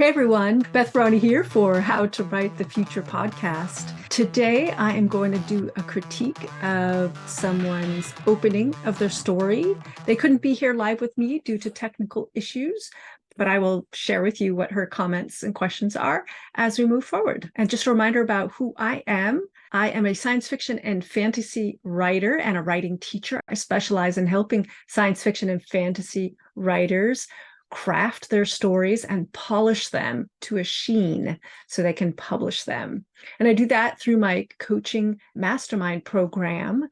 Hey everyone, Beth Barany here for How to Write the Future podcast. Today I am going to do a critique of someone's opening of their story. They couldn't be here live with me due to technical issues, but I will share with you what her comments and questions are as we move forward. And just a reminder about who I am. I am a science fiction and fantasy writer and a writing teacher. I specialize in helping science fiction and fantasy writers craft their stories and polish them to a sheen so they can publish them. And I do that through my coaching mastermind program.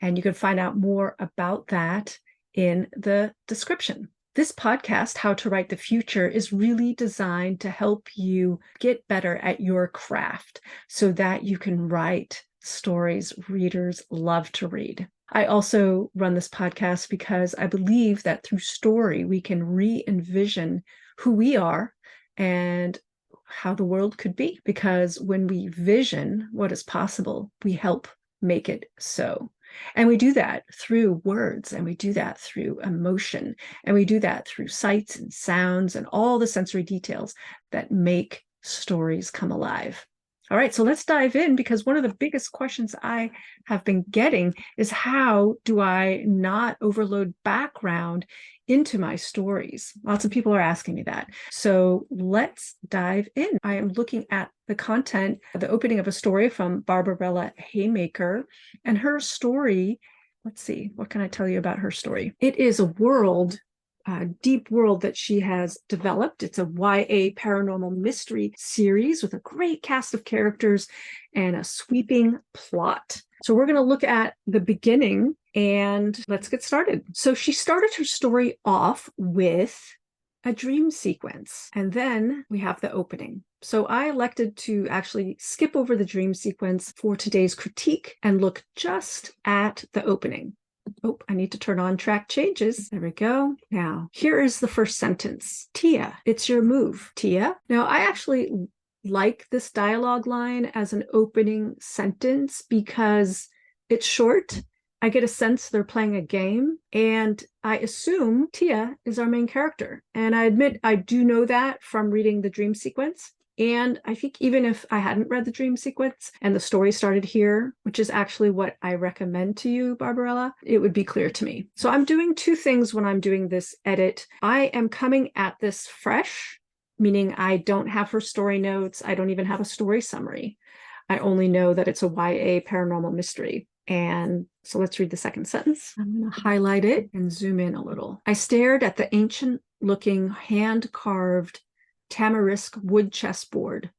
And you can find out more about that in the description. This podcast, How to Write the Future, is really designed to help you get better at your craft so that you can write stories readers love to read. I also run this podcast because I believe that through story, we can re-envision who we are and how the world could be. Because when we vision what is possible, we help make it so. And we do that through words, and we do that through emotion, and we do that through sights and sounds and all the sensory details that make stories come alive. All right, so let's dive in, because one of the biggest questions I have been getting is how do I not overload background into my stories? Lots of people are asking me that. So let's dive in. I am looking at the content, the opening of a story from Barbarella Haymaker, and her story. Let's see, what can I tell you about her story? It is a deep world that she has developed. It's a YA paranormal mystery series with a great cast of characters and a sweeping plot. So we're going to look at the beginning and let's get started. So she started her story off with a dream sequence, and then we have the opening. So I elected to actually skip over the dream sequence for today's critique and look just at the opening. Oh, I need to turn on track changes. There we go. Now, here is the first sentence. Tia, it's your move. Tia. Now, I actually like this dialogue line as an opening sentence because it's short. I get a sense they're playing a game, and I assume Tia is our main character. And I admit I do know that from reading the dream sequence. And I think even if I hadn't read the dream sequence and the story started here, which is actually what I recommend to you, Barbarella, it would be clear to me. So I'm doing two things when I'm doing this edit. I am coming at this fresh, meaning I don't have her story notes. I don't even have a story summary. I only know that it's a YA paranormal mystery. And so let's read the second sentence. I'm going to highlight it and zoom in a little. I stared at the ancient-looking hand-carved tamarisk wood chessboard,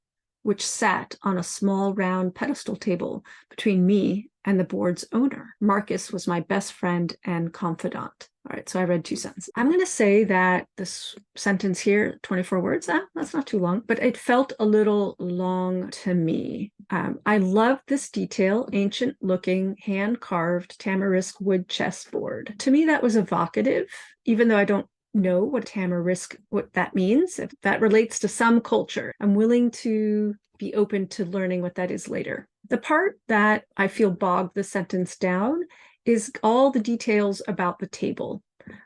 which sat on a small round pedestal table between me and the board's owner. Marcus was my best friend and confidant. All right, so I read two sentences. I'm going to say that this sentence here, 24 words, that's not too long, but it felt a little long to me. I love this detail, ancient looking, hand carved tamarisk wood chessboard. To me, that was evocative, even though I don't know what tamarisk, what that means. If that relates to some culture, I'm willing to be open to learning what that is later. The part that I feel bogged the sentence down is all the details about the table.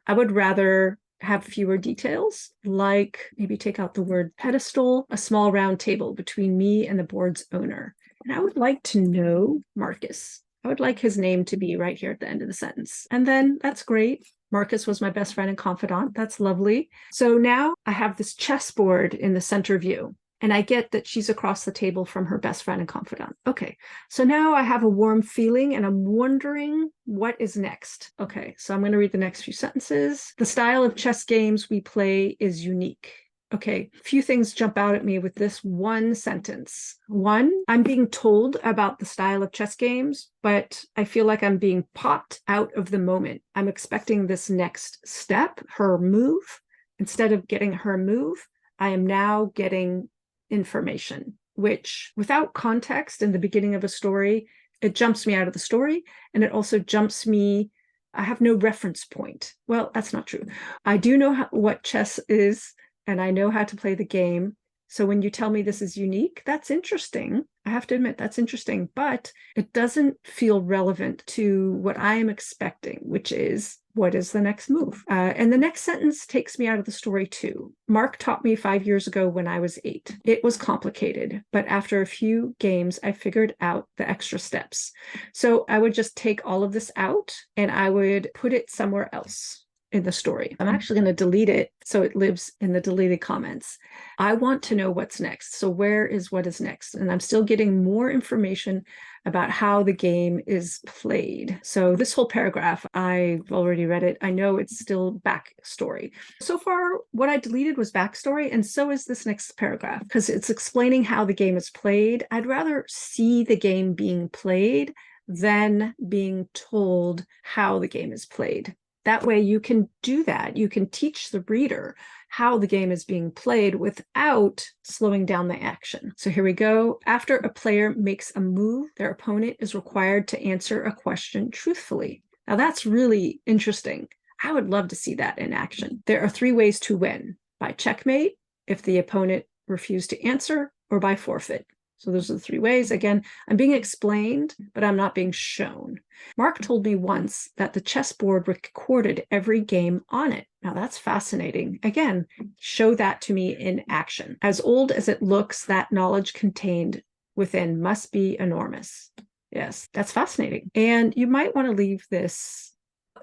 I would rather have fewer details, like maybe take out the word pedestal, a small round table between me and the board's owner. And I would like to know Marcus. I would like his name to be right here at the end of the sentence. And then that's great. Marcus was my best friend and confidant. That's lovely. So now I have this chessboard in the center view, and I get that she's across the table from her best friend and confidant. Okay, so now I have a warm feeling, and I'm wondering what is next. Okay, so I'm going to read the next few sentences. The style of chess games we play is unique. Okay, a few things jump out at me with this one sentence. One, I'm being told about the style of chess games, but I feel like I'm being popped out of the moment. I'm expecting this next step, her move. Instead of getting her move, I am now getting information, which without context in the beginning of a story, it jumps me out of the story, and it also jumps me. I have no reference point. Well, that's not true. I do know what chess is, and I know how to play the game. So when you tell me this is unique, that's interesting. I have to admit that's interesting, but it doesn't feel relevant to what I am expecting, which is what is the next move? And the next sentence takes me out of the story too. Mark taught me 5 years ago when I was 8. It was complicated, but after a few games, I figured out the extra steps. So I would just take all of this out and I would put it somewhere else in the story. I'm actually going to delete it so it lives in the deleted comments. I want to know what's next. So where is what is next? And I'm still getting more information about how the game is played. So this whole paragraph, I've already read it. I know it's still backstory. So far, what I deleted was backstory, and so is this next paragraph, because it's explaining how the game is played. I'd rather see the game being played than being told how the game is played. That way you can do that. You can teach the reader how the game is being played without slowing down the action. So here we go. After a player makes a move, their opponent is required to answer a question truthfully. Now that's really interesting. I would love to see that in action. There are 3 ways to win: by checkmate, if the opponent refused to answer, or by forfeit. So those are the 3 ways. Again, I'm being explained, but I'm not being shown. Mark told me once that the chessboard recorded every game on it. Now that's fascinating. Again, show that to me in action. As old as it looks, that knowledge contained within must be enormous. Yes, that's fascinating. And you might want to leave this.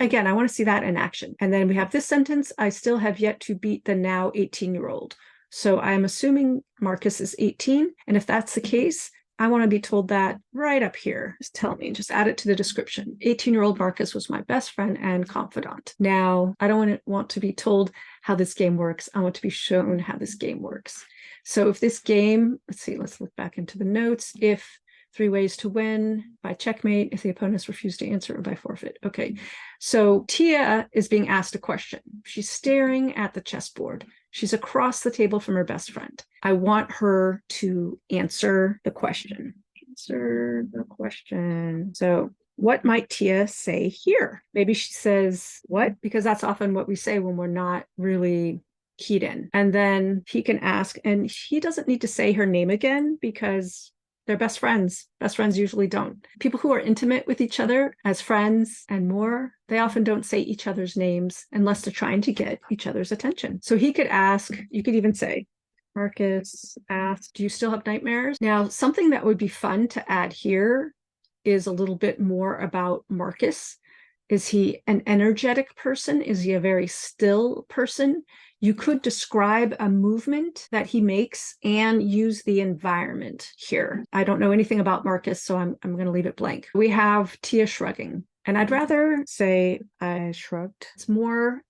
Again, I want to see that in action. And then we have this sentence: I still have yet to beat the now 18-year-old. So I'm assuming Marcus is 18. And if that's the case, I want to be told that right up here. Just tell me, just add it to the description. 18-year-old Marcus was my best friend and confidant. Now, I don't want to be told how this game works. I want to be shown how this game works. So if this game, let's look back into the notes. If 3 ways to win: by checkmate, if the opponents refuse to answer, or by forfeit. Okay, so Tia is being asked a question. She's staring at the chessboard. She's across the table from her best friend. I want her to answer the question. Answer the question. So what might Tia say here? Maybe she says, what? Because that's often what we say when we're not really keyed in. And then he can ask, and he doesn't need to say her name again because they're best friends. Best friends usually don't. People who are intimate with each other as friends and more, they often don't say each other's names unless they're trying to get each other's attention. So he could ask, you could even say, Marcus asked, do you still have nightmares? Now, something that would be fun to add here is a little bit more about Marcus. Is he an energetic person? Is he a very still person? You could describe a movement that he makes and use the environment here. I don't know anything about Marcus, so I'm going to leave it blank. We have Tia shrugging, and I'd rather say I shrugged. It's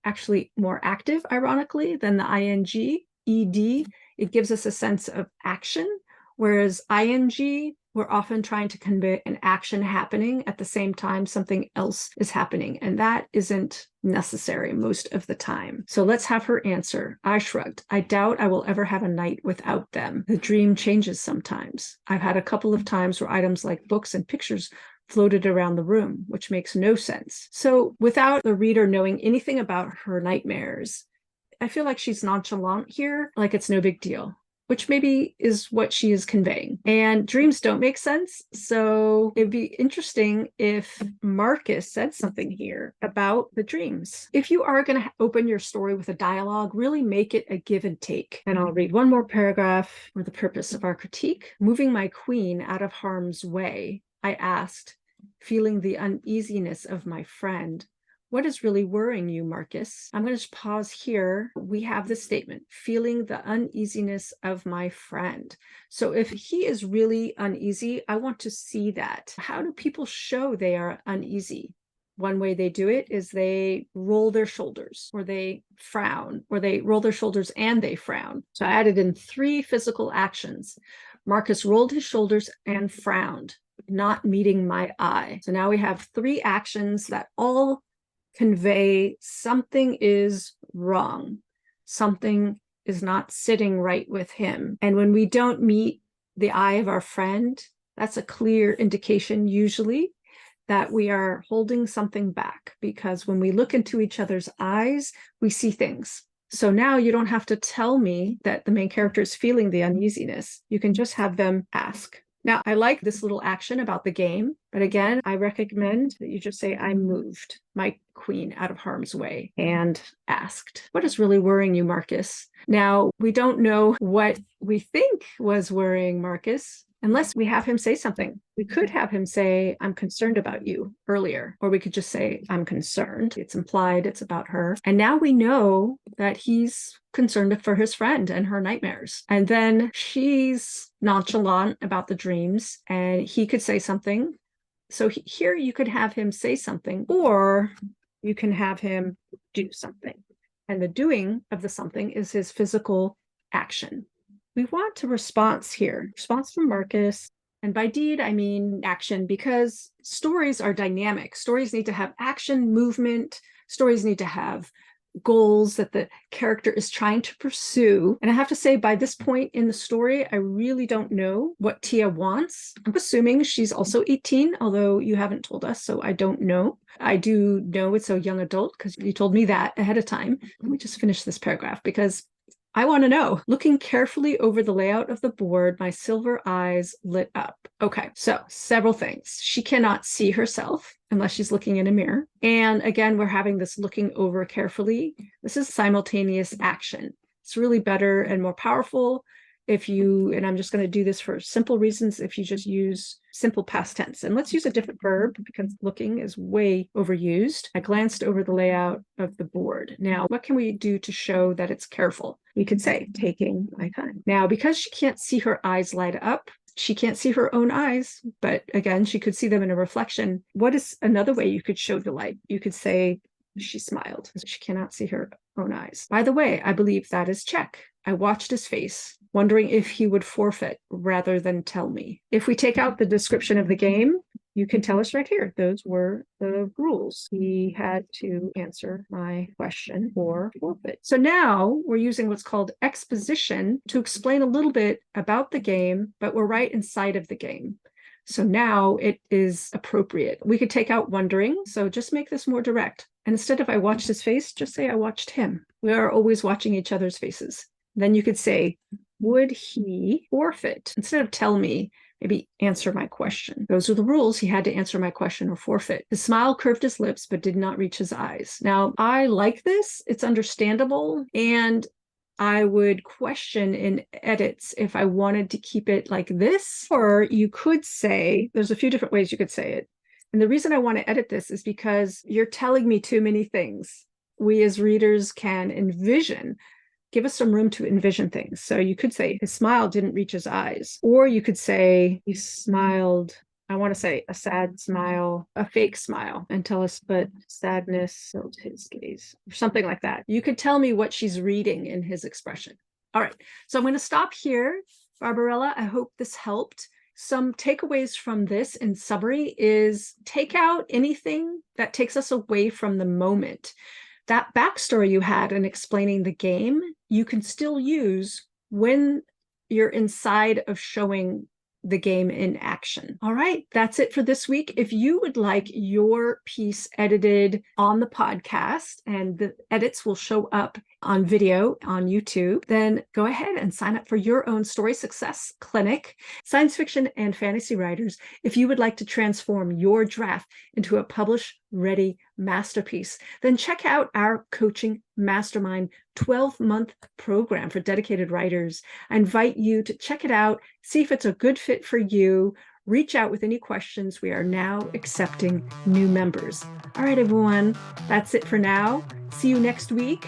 actually more active, ironically, than the ing. Ed, it gives us a sense of action, whereas ing, we're often trying to convey an action happening at the same time something else is happening, and that isn't necessary most of the time. So let's have her answer. I shrugged. I doubt I will ever have a night without them. The dream changes sometimes. I've had a couple of times where items like books and pictures floated around the room, which makes no sense. So without the reader knowing anything about her nightmares, I feel like she's nonchalant here, like it's no big deal, which maybe is what she is conveying. And dreams don't make sense. So it'd be interesting if Marcus said something here about the dreams. If you are going to open your story with a dialogue, really make it a give and take. And I'll read one more paragraph for the purpose of our critique. Moving my queen out of harm's way, I asked, feeling the uneasiness of my friend, what is really worrying you, Marcus? I'm going to just pause here. We have this statement, feeling the uneasiness of my friend. So if he is really uneasy, I want to see that. How do people show they are uneasy? One way they do it is they roll their shoulders, or they frown, or they roll their shoulders and they frown. So I added in 3 physical actions. Marcus rolled his shoulders and frowned, not meeting my eye. So now we have 3 actions that all convey something is wrong. Something is not sitting right with him. And when we don't meet the eye of our friend, that's a clear indication usually that we are holding something back, because when we look into each other's eyes, we see things. So now you don't have to tell me that the main character is feeling the uneasiness. You can just have them ask. Now, I like this little action about the game, but again, I recommend that you just say, I'm moved. My queen out of harm's way and asked, "What is really worrying you, Marcus?" Now, we don't know what we think was worrying Marcus unless we have him say something. We could have him say, "I'm concerned about you," earlier, or we could just say, "I'm concerned." It's implied, it's about her. And now we know that he's concerned for his friend and her nightmares. And then she's nonchalant about the dreams, and he could say something. So here you could have him say something, or you can have him do something. And the doing of the something is his physical action. We want a response here, response from Marcus. And by deed, I mean action, because stories are dynamic. Stories need to have action, movement. Stories need to have goals that the character is trying to pursue. And I have to say, by this point in the story, I really don't know what Tia wants. I'm assuming she's also 18, although you haven't told us, so I don't know. I do know it's a young adult because you told me that ahead of time. Let me just finish this paragraph because I want to know. Looking carefully over the layout of the board, my silver eyes lit up. Okay, so several things. She cannot see herself unless she's looking in a mirror. And again, we're having this looking over carefully. This is simultaneous action. It's really better and more powerful if you, and I'm just going to do this for simple reasons, if you just use simple past tense. And let's use a different verb because looking is way overused. I glanced over the layout of the board. Now, what can we do to show that it's careful? We could say, taking my time. Now, because she can't see her eyes light up, she can't see her own eyes, but again, she could see them in a reflection. What is another way you could show delight? You could say, she smiled. She cannot see her own eyes. By the way, I believe that is check. I watched his face, wondering if he would forfeit rather than tell me. If we take out the description of the game, you can tell us right here. Those were the rules. He had to answer my question or forfeit. So now we're using what's called exposition to explain a little bit about the game, but we're right inside of the game. So now it is appropriate. We could take out wondering. So just make this more direct. And instead of I watched his face, just say I watched him. We are always watching each other's faces. Then you could say, would he forfeit? Instead of tell me, maybe answer my question. Those are the rules. He had to answer my question or forfeit. His smile curved his lips, but did not reach his eyes. Now, I like this. It's understandable. And I would question in edits if I wanted to keep it like this. Or you could say, there's a few different ways you could say it. And the reason I want to edit this is because you're telling me too many things. We as readers can envision. Give us some room to envision things. So you could say his smile didn't reach his eyes. Or you could say he smiled, I want to say a sad smile, a fake smile, and tell us, but sadness filled his gaze, or something like that. You could tell me what she's reading in his expression. All right, so I'm going to stop here. Barbarella, I hope this helped. Some takeaways from this in summary is take out anything that takes us away from the moment. That backstory you had in explaining the game, you can still use when you're inside of showing the game in action. All right, that's it for this week. If you would like your piece edited on the podcast and the edits will show up on video on YouTube, then go ahead and sign up for your own story success clinic. Science fiction and fantasy writers, if you would like to transform your draft into a publish ready masterpiece, then check out our coaching mastermind 12-month program for dedicated writers. I invite you to check it out, see if it's a good fit for you. Reach out with any questions. We are now accepting new members. All right, everyone, that's it for now. See you next week.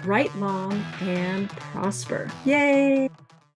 Write long and prosper. Yay!